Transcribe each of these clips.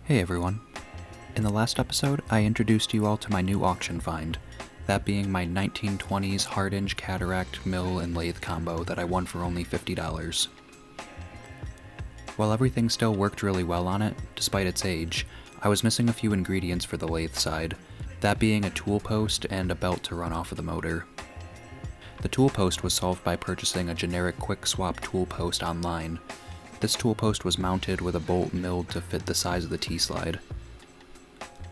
Hey everyone. In the last episode, I introduced you all to my new auction find, that being my 1920's Hardinge cataract mill and lathe combo that I won for only $50. While everything still worked really well on it, despite its age, I was missing a few ingredients for the lathe side, that being a tool post and a belt to run off of the motor. The tool post was solved by purchasing a generic quick swap tool post online. This tool post was mounted with a bolt milled to fit the size of the T-slide.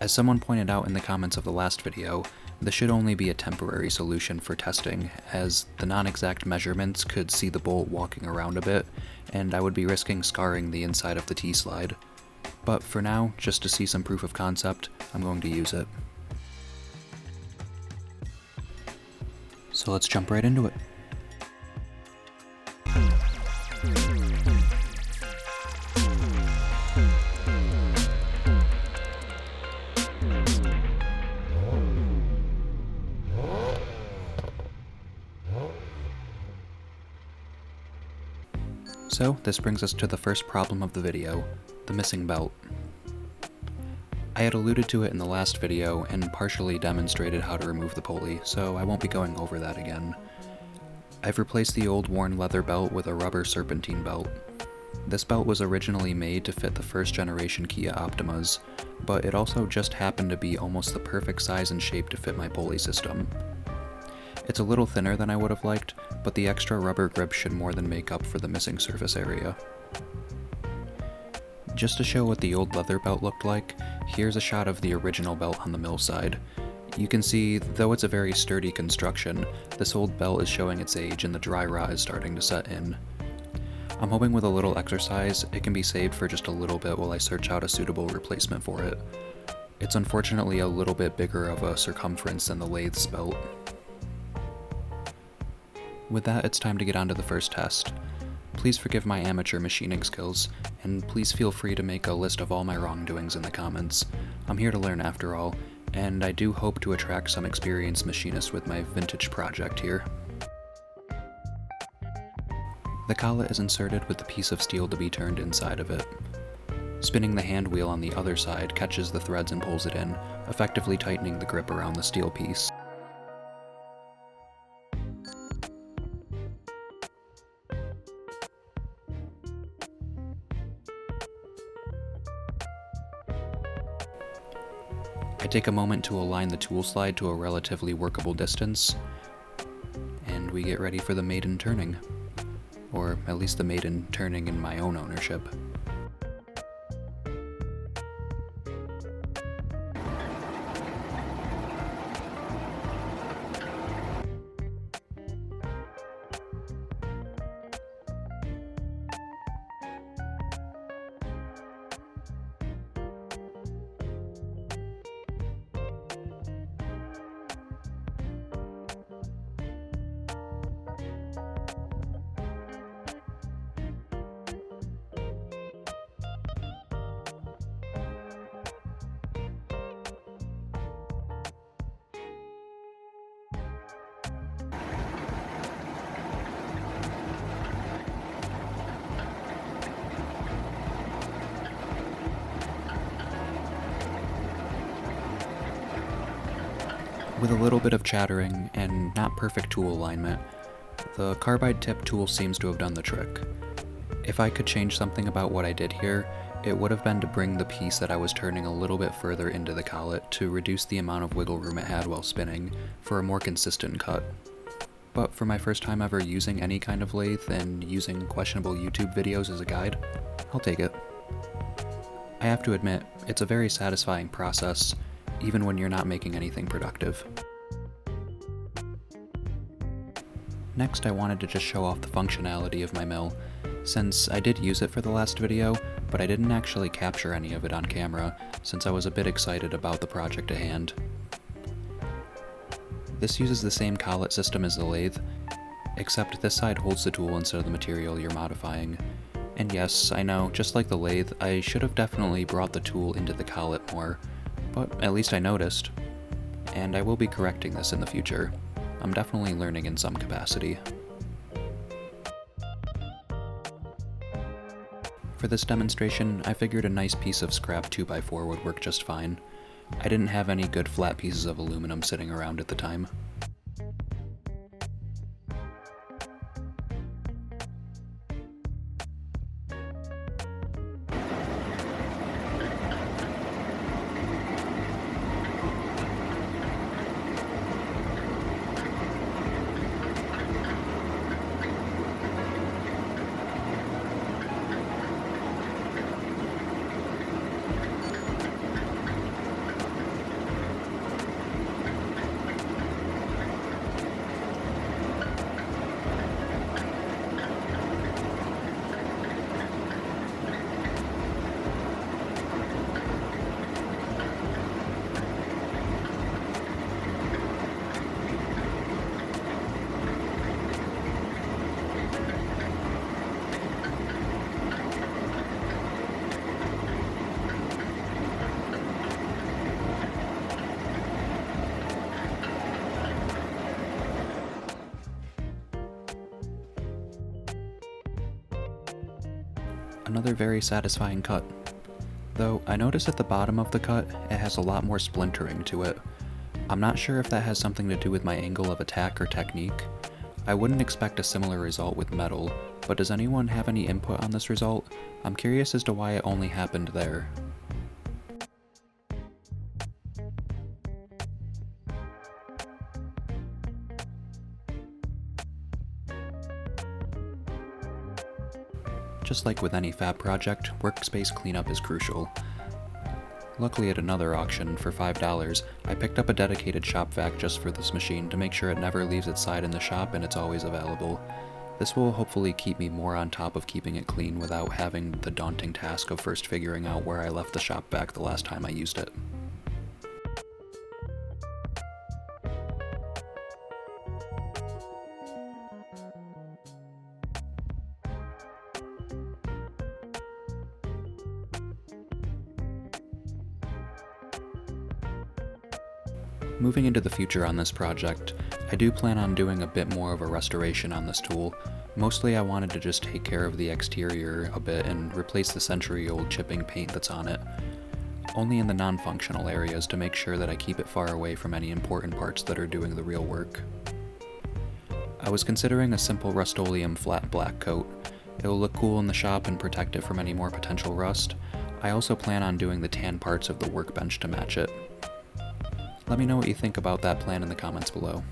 As someone pointed out in the comments of the last video, this should only be a temporary solution for testing, as the non-exact measurements could see the bolt walking around a bit, and I would be risking scarring the inside of the T-slide. But for now, just to see some proof of concept, I'm going to use it. So let's jump right into it. So, this brings us to the first problem of the video, the missing belt. I had alluded to it in the last video and partially demonstrated how to remove the pulley, so I won't be going over that again. I've replaced the old worn leather belt with a rubber serpentine belt. This belt was originally made to fit the first generation Kia Optimas, but it also just happened to be almost the perfect size and shape to fit my pulley system. It's a little thinner than I would have liked, but the extra rubber grip should more than make up for the missing surface area. Just to show what the old leather belt looked like, here's a shot of the original belt on the mill side. You can see, though it's a very sturdy construction, this old belt is showing its age and the dry rot is starting to set in. I'm hoping with a little exercise, it can be saved for just a little bit while I search out a suitable replacement for it. It's unfortunately a little bit bigger of a circumference than the lathe's belt. With that, it's time to get on to the first test. Please forgive my amateur machining skills, and please feel free to make a list of all my wrongdoings in the comments. I'm here to learn after all, and I do hope to attract some experienced machinists with my vintage project here. The collet is inserted with the piece of steel to be turned inside of it. Spinning the hand wheel on the other side catches the threads and pulls it in, effectively tightening the grip around the steel piece. I take a moment to align the tool slide to a relatively workable distance, and we get ready for the maiden turning. Or at least the maiden turning in my own ownership. With a little bit of chattering and not perfect tool alignment, the carbide tip tool seems to have done the trick. If I could change something about what I did here, it would have been to bring the piece that I was turning a little bit further into the collet to reduce the amount of wiggle room it had while spinning for a more consistent cut. But for my first time ever using any kind of lathe and using questionable YouTube videos as a guide, I'll take it. I have to admit, it's a very satisfying process, even when you're not making anything productive. Next, I wanted to just show off the functionality of my mill, since I did use it for the last video, but I didn't actually capture any of it on camera, since I was a bit excited about the project at hand. This uses the same collet system as the lathe, except this side holds the tool instead of the material you're modifying. And yes, I know, just like the lathe, I should have definitely brought the tool into the collet more, but at least I noticed. And I will be correcting this in the future. I'm definitely learning in some capacity. For this demonstration, I figured a nice piece of scrap 2x4 would work just fine. I didn't have any good flat pieces of aluminum sitting around at the time. Another very satisfying cut. Though I notice at the bottom of the cut, it has a lot more splintering to it. I'm not sure if that has something to do with my angle of attack or technique. I wouldn't expect a similar result with metal, but does anyone have any input on this result? I'm curious as to why it only happened there. Just like with any fab project, workspace cleanup is crucial. Luckily at another auction, for $5, I picked up a dedicated shop vac just for this machine to make sure it never leaves its side in the shop and it's always available. This will hopefully keep me more on top of keeping it clean without having the daunting task of first figuring out where I left the shop vac the last time I used it. Moving into the future on this project, I do plan on doing a bit more of a restoration on this tool. Mostly I wanted to just take care of the exterior a bit and replace the century-old chipping paint that's on it. Only in the non-functional areas to make sure that I keep it far away from any important parts that are doing the real work. I was considering a simple Rust-Oleum flat black coat. It'll look cool in the shop and protect it from any more potential rust. I also plan on doing the tan parts of the workbench to match it. Let me know what you think about that plan in the comments below.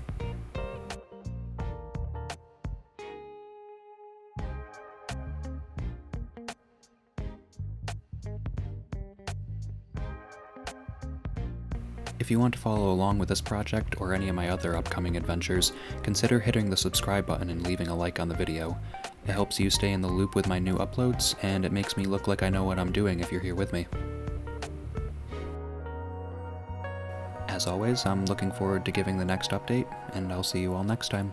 If you want to follow along with this project or any of my other upcoming adventures, consider hitting the subscribe button and leaving a like on the video. It helps you stay in the loop with my new uploads, and it makes me look like I know what I'm doing if you're here with me. As always, I'm looking forward to giving the next update, and I'll see you all next time.